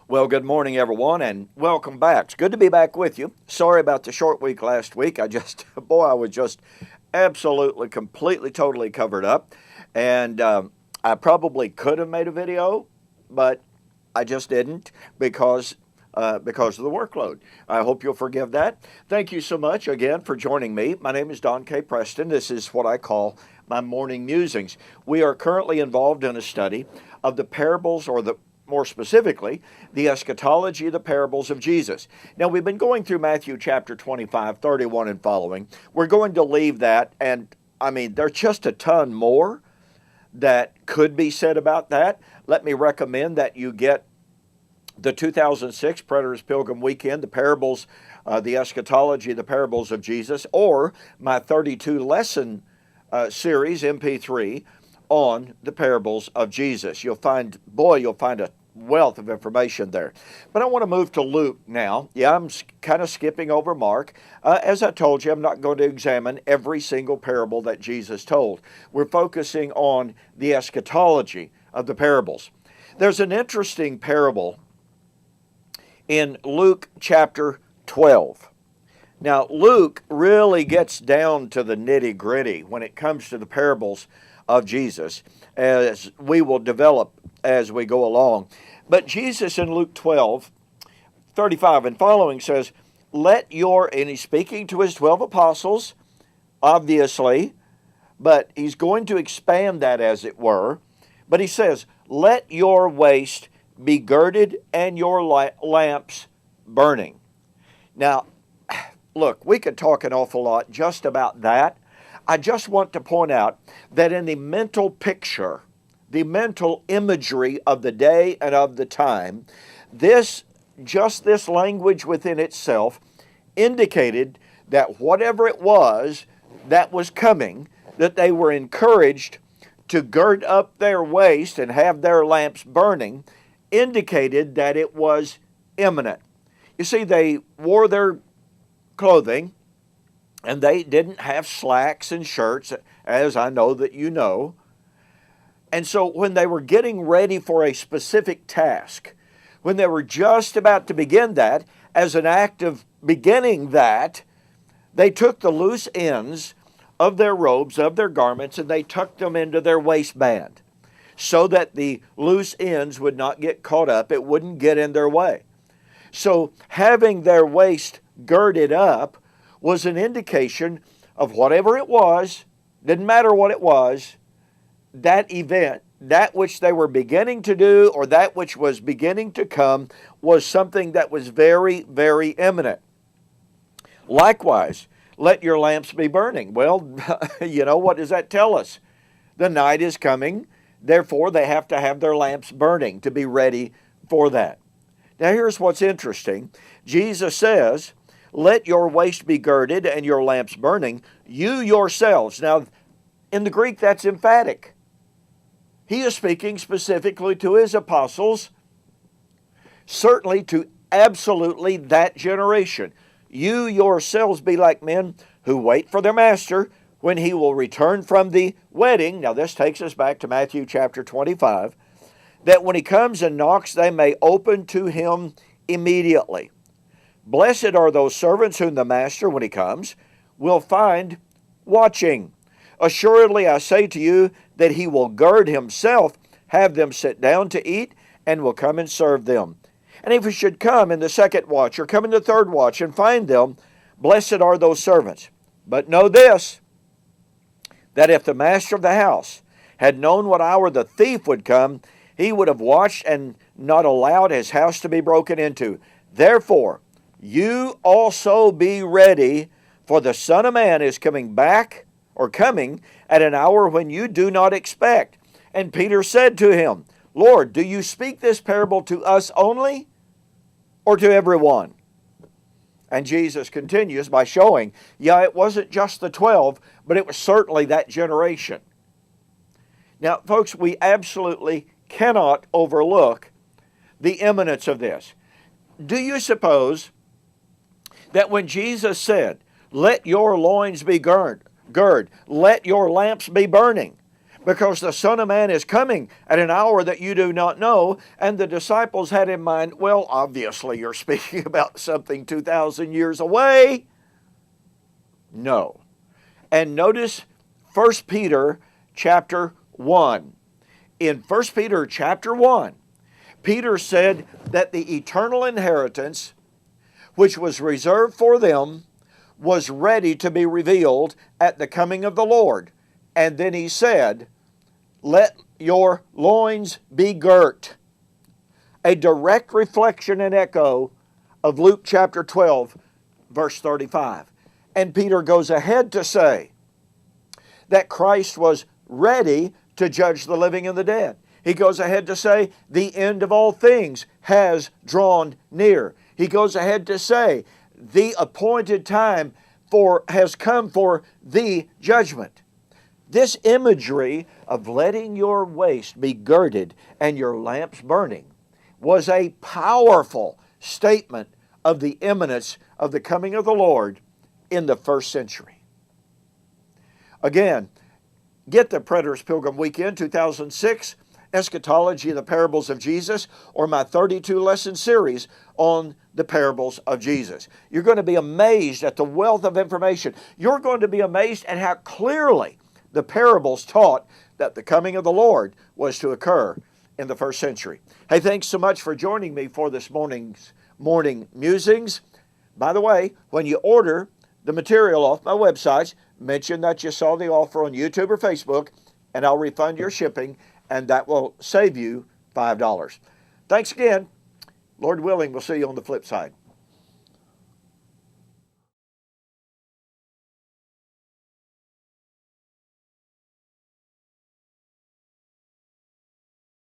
Well, good morning, everyone, and welcome back. It's good to be back with you. Sorry about the short week last week. I was just absolutely, completely, totally covered up. And I probably could have made a video, but I just didn't because of the workload. I hope you'll forgive that. Thank you so much again for joining me. My name is Don K. Preston. This is what I call my morning musings. We are currently involved in a study of the parables, or more specifically, the eschatology, the parables of Jesus. Now, we've been going through Matthew chapter 25, 31 and following. We're going to leave that, and there's just a ton more that could be said about that. Let me recommend that you get the 2006 Preterist Pilgrim Weekend, the parables, the eschatology, the parables of Jesus, or my 32 lesson series, MP3, on the parables of Jesus. You'll find a wealth of information there. But I want to move to Luke now. Yeah, I'm kind of skipping over Mark. As I told you, I'm not going to examine every single parable that Jesus told. We're focusing on the eschatology of the parables. There's an interesting parable in Luke chapter 12. Now, Luke really gets down to the nitty-gritty when it comes to the parables of Jesus, as we will develop as we go along. But Jesus in Luke 12, 35 and following says, and he's speaking to his 12 apostles, obviously, but he's going to expand that, as it were. But he says, let your waist be girded and your lamps burning. Now, look, we could talk an awful lot just about that. I just want to point out that in the mental picture, the mental imagery of the day and of the time, this language within itself indicated that whatever it was that was coming, that they were encouraged to gird up their waist and have their lamps burning, indicated that it was imminent. You see, they wore their clothing, and they didn't have slacks and shirts, as I know that you know. And so when they were getting ready for a specific task, when they were just about to begin that, as an act of beginning that, they took the loose ends of their robes, of their garments, and they tucked them into their waistband so that the loose ends would not get caught up. It wouldn't get in their way. So having their waist girded up was an indication of whatever it was, didn't matter what it was, that event, that which they were beginning to do or that which was beginning to come, was something that was very, very imminent. Likewise, let your lamps be burning. Well, what does that tell us? The night is coming, therefore they have to have their lamps burning to be ready for that. Now here's what's interesting. Jesus says, let your waist be girded and your lamps burning, you yourselves. Now, in the Greek, that's emphatic. He is speaking specifically to his apostles, certainly to absolutely that generation. You yourselves be like men who wait for their master when he will return from the wedding. Now, this takes us back to Matthew chapter 25, that when he comes and knocks, they may open to him immediately. Blessed are those servants whom the master, when he comes, will find watching. Assuredly, I say to you that he will gird himself, have them sit down to eat, and will come and serve them. And if he should come in the second watch or come in the third watch and find them, blessed are those servants. But know this, that if the master of the house had known what hour the thief would come, he would have watched and not allowed his house to be broken into. Therefore, you also be ready, for the Son of Man is coming at an hour when you do not expect. And Peter said to him, Lord, do you speak this parable to us only, or to everyone? And Jesus continues by showing, it wasn't just the 12, but it was certainly that generation. Now, folks, we absolutely cannot overlook the imminence of this. Do you suppose that when Jesus said, let your loins be gird, let your lamps be burning, because the Son of Man is coming at an hour that you do not know. And the disciples had in mind, well, obviously you're speaking about something 2,000 years away. No. And notice 1 Peter chapter 1. In 1 Peter chapter 1, Peter said that the eternal inheritance, which was reserved for them, was ready to be revealed at the coming of the Lord. And then he said, let your loins be girt. A direct reflection and echo of Luke chapter 12, verse 35. And Peter goes ahead to say that Christ was ready to judge the living and the dead. He goes ahead to say the end of all things has drawn near. He goes ahead to say the appointed time has come for the judgment. This imagery of letting your waist be girded and your lamps burning was a powerful statement of the imminence of the coming of the Lord in the first century. Again, get the Preterist Pilgrim Weekend 2006, Eschatology, the Parables of Jesus, or my 32-lesson series on the parables of Jesus. You're going to be amazed at the wealth of information. You're going to be amazed at how clearly the parables taught that the coming of the Lord was to occur in the first century. Hey, thanks so much for joining me for this morning's morning musings. By the way, when you order the material off my websites, mention that you saw the offer on YouTube or Facebook, and I'll refund your shipping, and that will save you $5. Thanks again. Lord willing, we'll see you on the flip side.